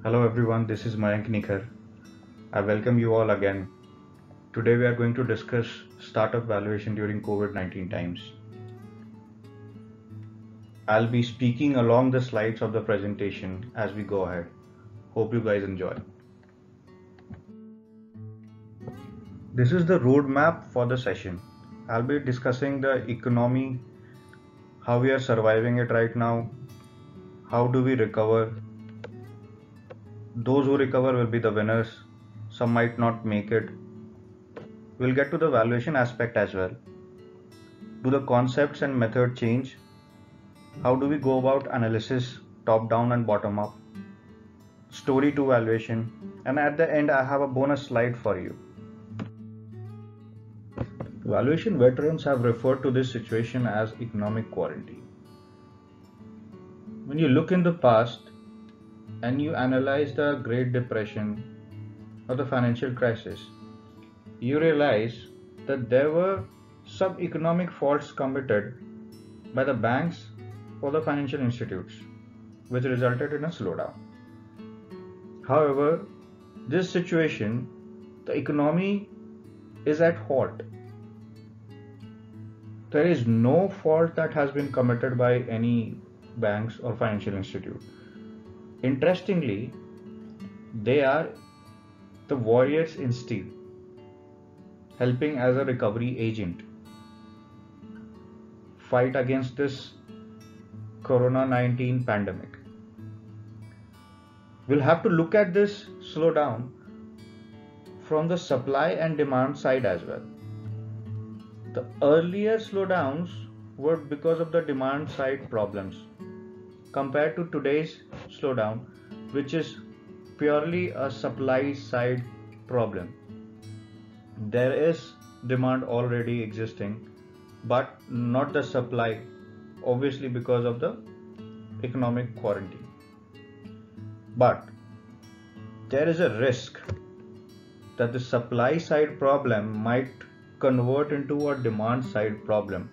Hello everyone, this is Mayank Nikhar. I welcome you all again. Today we are going to discuss startup valuation during COVID-19 times. I'll be speaking along the slides of the presentation as we go ahead. Hope you guys enjoy. This is the roadmap for the session. I'll be discussing the economy, how we are surviving it right now, how do we recover. Those who recover will be the winners. Some might not make it. We'll get to the valuation aspect as well. Do the concepts and method change? How do we go about analysis, top down and bottom up? Story to valuation. And at the end, I have a bonus slide for you. Valuation veterans have referred to this situation as economic quarantine. When you look in the past and you analyze the Great Depression or the financial crisis, you realize that there were some economic faults committed by the banks or the financial institutes, which resulted in a slowdown. However, this situation, the economy is at halt. There is no fault that has been committed by any banks or financial institute. Interestingly, they are the warriors in steel, helping as a recovery agent fight against this Corona-19 pandemic. We'll have to look at this slowdown from the supply and demand side as well. The earlier slowdowns were because of the demand side problems compared to today's slowdown, which is purely a supply side problem. There is demand already existing, but not the supply, obviously because of the economic quarantine. But there is a risk that the supply side problem might convert into a demand side problem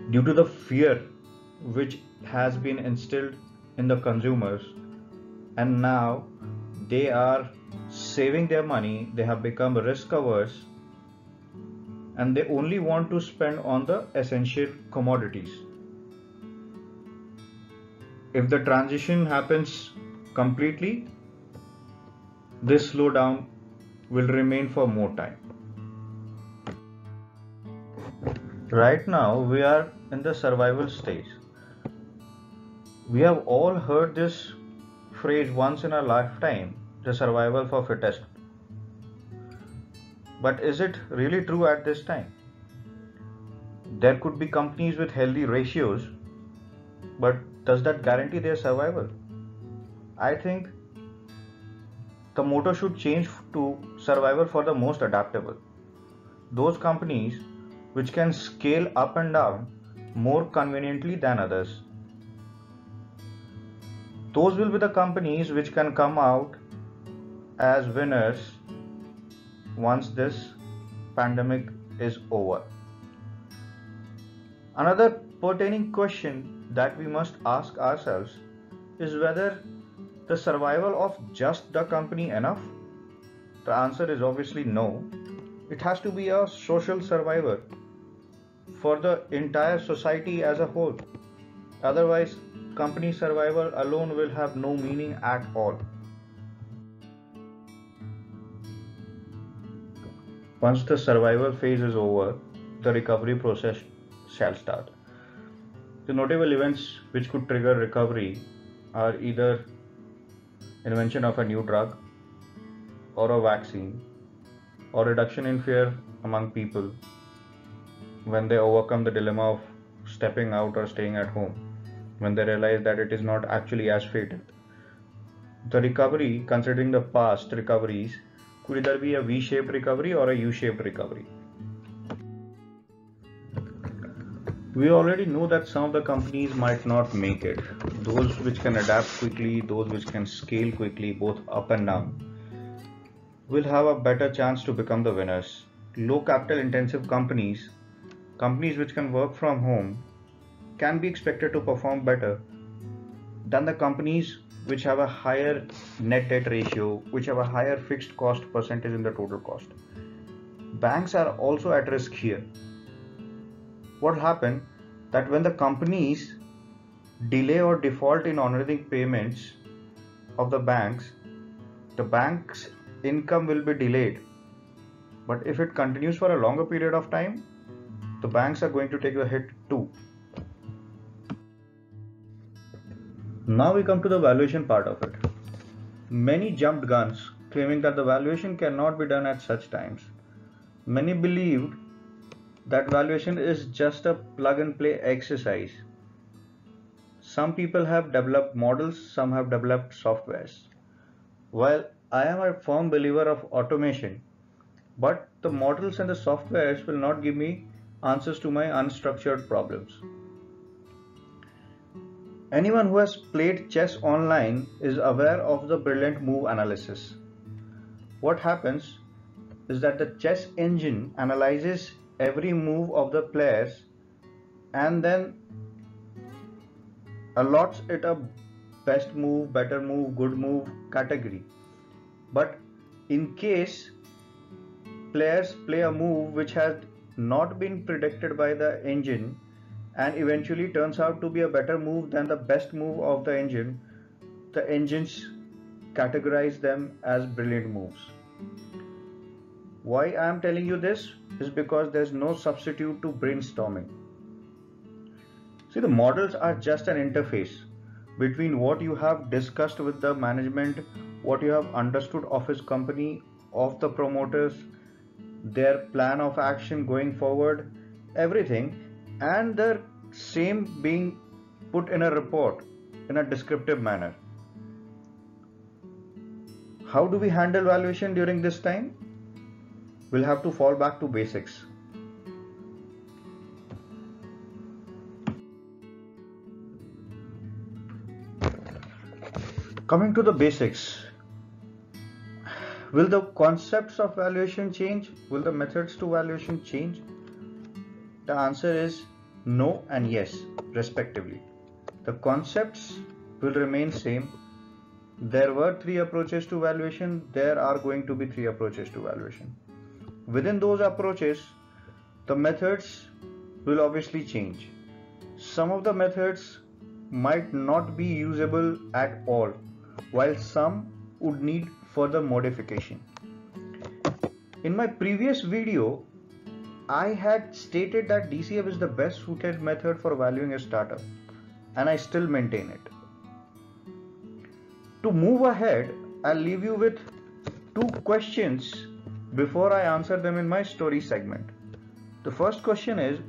due to the fear which has been instilled in the consumers, and now they are saving their money, they have become risk averse, and they only want to spend on the essential commodities. If the transition happens completely, this slowdown will remain for more time. Right now, we are in the survival stage. We have all heard this phrase once in a lifetime, the survival for fittest. But is it really true at this time? There could be companies with healthy ratios, but does that guarantee their survival? I think the motto should change to survival for the most adaptable. Those companies which can scale up and down more conveniently than others. Those will be the companies which can come out as winners once this pandemic is over. Another pertaining question that we must ask ourselves is whether the survival of just the company enough? The answer is obviously no. It has to be a social survivor for the entire society as a whole. Otherwise, company survival alone will have no meaning at all. Once the survival phase is over, the recovery process shall start. The notable events which could trigger recovery are either invention of a new drug or a vaccine, or reduction in fear among people when they overcome the dilemma of stepping out or staying at home, when they realize that it is not actually as fatal. The recovery, considering the past recoveries, could either be a V-shaped recovery or a U-shaped recovery. We already know that some of the companies might not make it. Those which can adapt quickly, those which can scale quickly, both up and down, will have a better chance to become the winners. Low capital intensive companies which can work from home, can be expected to perform better than the companies which have a higher net debt ratio, which have a higher fixed cost percentage in the total cost. Banks are also at risk here. What will happen that when the companies delay or default in honoring payments of the bank's income will be delayed. But if it continues for a longer period of time, the banks are going to take the hit too. Now we come to the valuation part of it. Many jumped guns claiming that the valuation cannot be done at such times. Many believed that valuation is just a plug and play exercise. Some people have developed models, some have developed softwares. While I am a firm believer of automation, but the models and the softwares will not give me answers to my unstructured problems. Anyone who has played chess online is aware of the brilliant move analysis. What happens is that the chess engine analyzes every move of the players and then allots it a best move, better move, good move category. But in case players play a move which has not been predicted by the engine and eventually turns out to be a better move than the best move of the engines categorize them as brilliant moves. Why I am telling you this is because there's no substitute to brainstorming. See, the models are just an interface between what you have discussed with the management, what you have understood of his company, of the promoters, their plan of action going forward, everything, and the same being put in a report in a descriptive manner. How do we handle valuation during this time? We'll have to fall back to basics. Coming to the basics, will the concepts of valuation change? Will the methods to valuation change? The answer is no and yes, respectively. The concepts will remain same. There were 3 approaches to valuation. There are going to be 3 approaches to valuation. Within those approaches, the methods will obviously change. Some of the methods might not be usable at all, while some would need further modification. In my previous video, I had stated that DCF is the best suited method for valuing a startup, and I still maintain it. To move ahead, I'll leave you with 2 questions before I answer them in my story segment. The first question is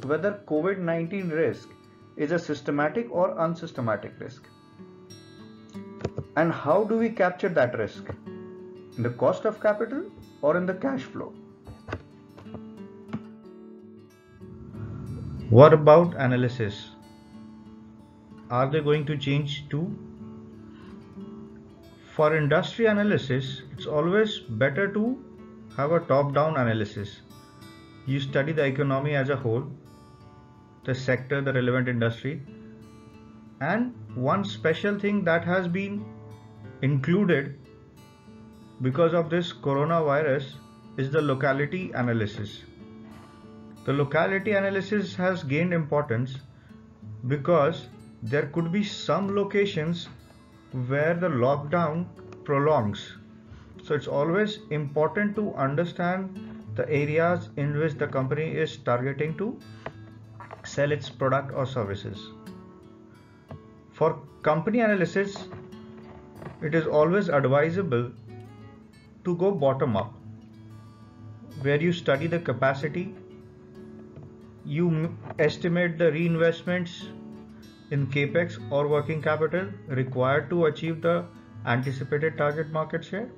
whether COVID-19 risk is a systematic or unsystematic risk. And how do we capture that risk? In the cost of capital or in the cash flow? What about analysis? Are they going to change too? For industry analysis, it's always better to have a top-down analysis. You study the economy as a whole, the sector, the relevant industry, and one special thing that has been included because of this coronavirus is the locality analysis. The locality analysis has gained importance because there could be some locations where the lockdown prolongs. So it's always important to understand the areas in which the company is targeting to sell its product or services. For company analysis, it is always advisable to go bottom up, where you study the capacity, you estimate the reinvestments in capex or working capital required to achieve the anticipated target market share.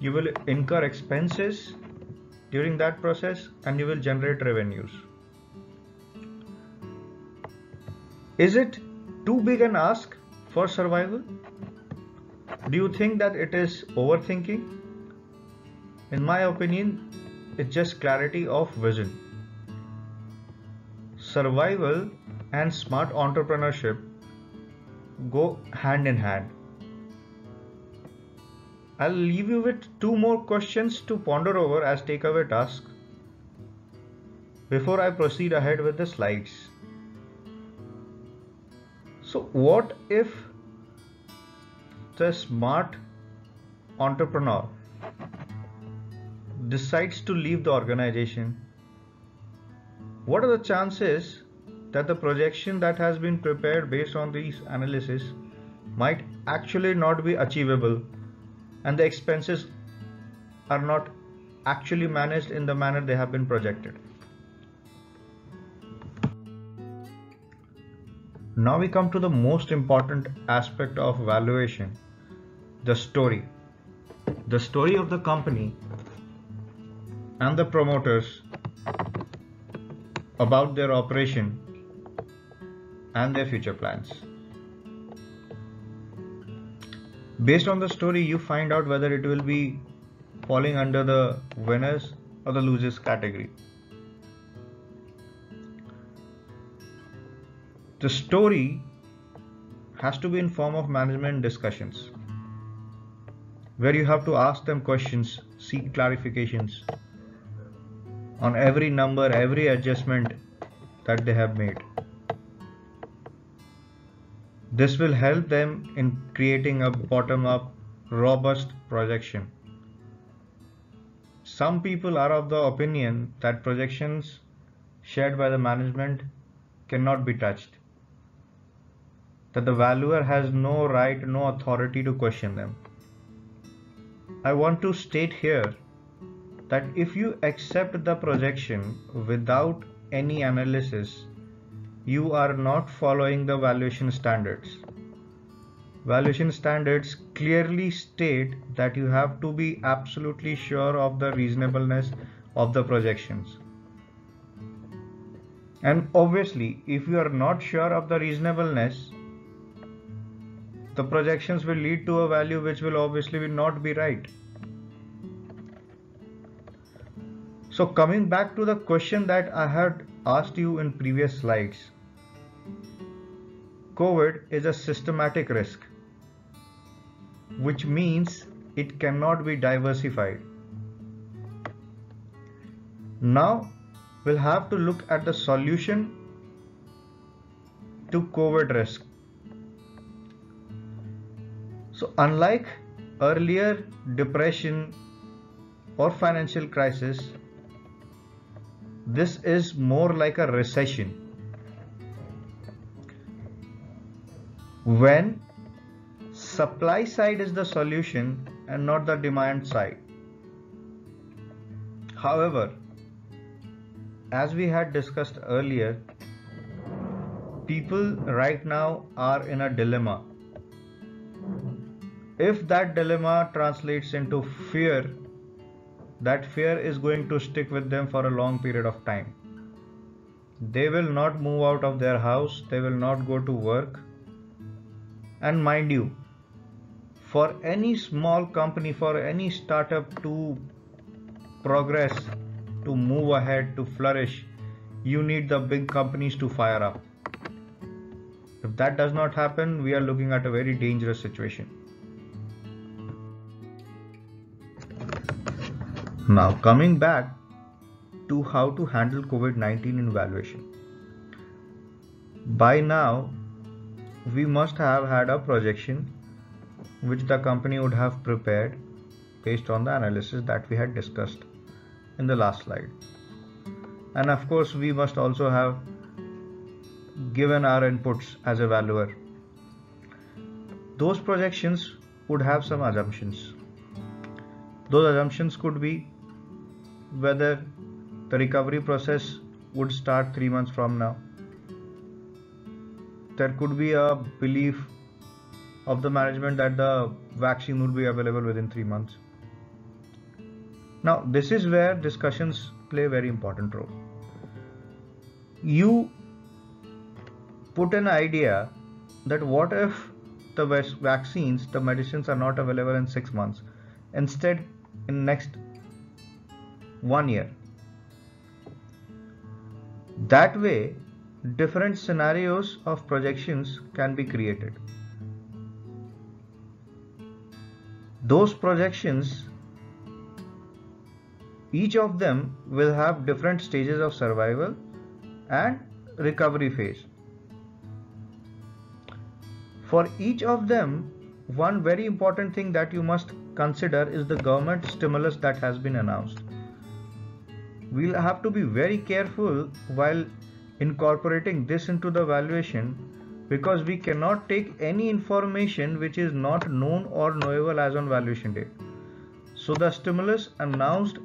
You will incur expenses during that process and you will generate revenues. Is it too big an ask for survival? Do you think that it is overthinking? In my opinion, it's just clarity of vision. Survival and smart entrepreneurship go hand in hand. I'll leave you with two more questions to ponder over as takeaway tasks before I proceed ahead with the slides. So, what if the smart entrepreneur decides to leave the organization? What are the chances that the projection that has been prepared based on these analysis might actually not be achievable and the expenses are not actually managed in the manner they have been projected? Now we come to the most important aspect of valuation, the story. The story of the company and the promoters about their operation and their future plans. Based on the story, you find out whether it will be falling under the winners or the losers category. The story has to be in form of management discussions, where you have to ask them questions, seek clarifications on every number, every adjustment that they have made. This will help them in creating a bottom-up, robust projection. Some people are of the opinion that projections shared by the management cannot be touched, that the valuer has no right, no authority to question them. I want to state here that if you accept the projection without any analysis, you are not following the valuation standards. Valuation standards clearly state that you have to be absolutely sure of the reasonableness of the projections. And obviously, if you are not sure of the reasonableness, the projections will lead to a value which will obviously not be right. So coming back to the question that I had asked you in previous slides, COVID is a systematic risk, which means it cannot be diversified. Now we'll have to look at the solution to COVID risk. So unlike earlier depression or financial crisis, this is more like a recession, when supply side is the solution and not the demand side. However, as we had discussed earlier, people right now are in a dilemma. If that dilemma translates into fear, that fear is going to stick with them for a long period of time. They will not move out of their house, they will not go to work. And mind you, for any small company, for any startup to progress, to move ahead, to flourish, you need the big companies to fire up. If that does not happen, we are looking at a very dangerous situation. Now coming back to how to handle COVID-19 in valuation. By now, we must have had a projection which the company would have prepared based on the analysis that we had discussed in the last slide. And of course, we must also have given our inputs as a valuer. Those projections would have some assumptions. Those assumptions could be whether the recovery process would start 3 months from now. There could be a belief of the management that the vaccine would be available within 3 months. Now, this is where discussions play a very important role. You put an idea that what if the vaccines, the medicines are not available in 6 months, instead in next 1 year. That way, different scenarios of projections can be created. Those projections, each of them will have different stages of survival and recovery phase. For each of them, one very important thing that you must consider is the government stimulus that has been announced. We'll have to be very careful while incorporating this into the valuation, because we cannot take any information which is not known or knowable as on valuation date. So the stimulus announced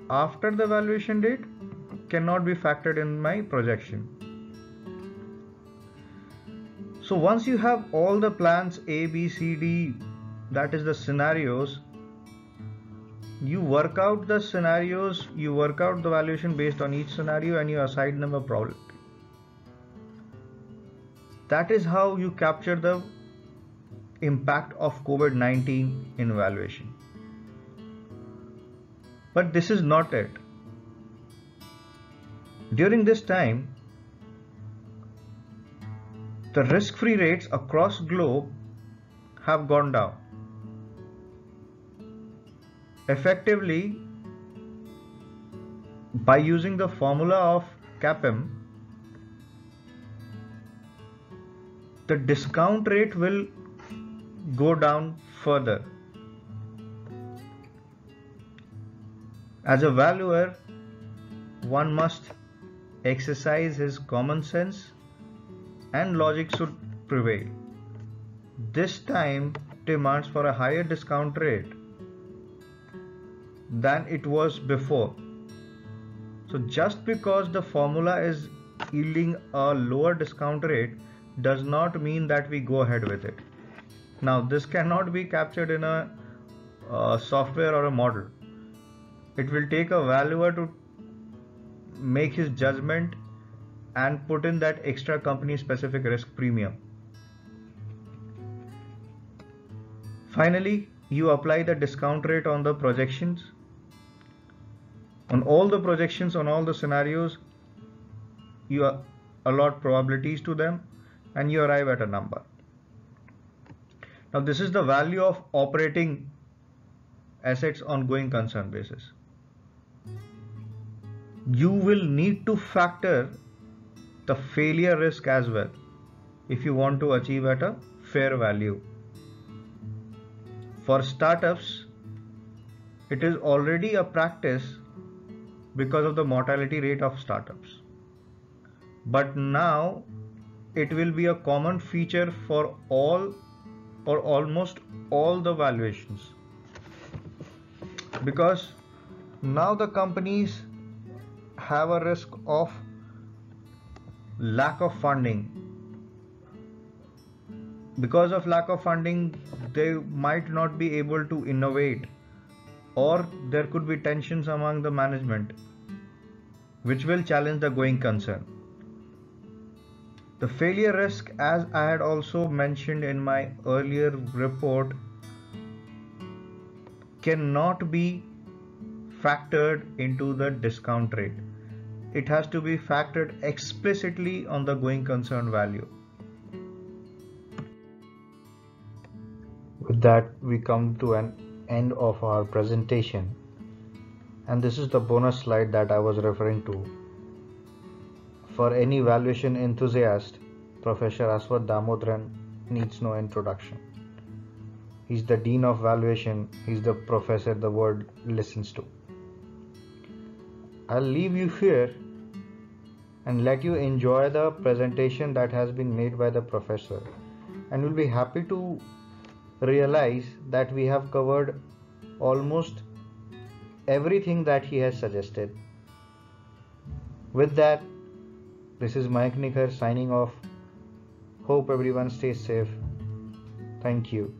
after the valuation date cannot be factored in my projection. So once you have all the plans A, B, C, D, that is the scenarios, you work out the scenarios, you work out the valuation based on each scenario, and you assign them a probability. That is how you capture the impact of COVID-19 in valuation. But this is not it. During this time, the risk-free rates across globe have gone down. Effectively, by using the formula of CAPM, the discount rate will go down further. As a valuer, one must exercise his common sense and logic should prevail. This time demands for a higher discount rate than it was before. So just because the formula is yielding a lower discount rate does not mean that we go ahead with it. Now this cannot be captured in a software or a model. It will take a valuer to make his judgment and put in that extra company specific risk premium. Finally, you apply the discount rate on the projections. On all the projections, on all the scenarios, you allot probabilities to them and you arrive at a number. Now this is the value of operating assets on going concern basis. You will need to factor the failure risk as well if you want to achieve at a fair value. For startups, it is already a practice because of the mortality rate of startups. But now it will be a common feature for all or almost all the valuations, because now the companies have a risk of lack of funding. Because of lack of funding, they might not be able to innovate, or there could be tensions among the management which will challenge the going concern. The failure risk, as I had also mentioned in my earlier report, cannot be factored into the discount rate. It has to be factored explicitly on the going concern value. With that, we come to an end of our presentation, and this is the bonus slide that I was referring to. For any valuation enthusiast, Professor Aswath Damodaran needs no introduction. He's the Dean of Valuation. He's the professor the world listens to. I'll leave you here and let you enjoy the presentation that has been made by the professor, and we'll be happy to realize that we have covered almost everything that he has suggested. With that, this is Mayank Nikhar signing off. Hope everyone stays safe. Thank you.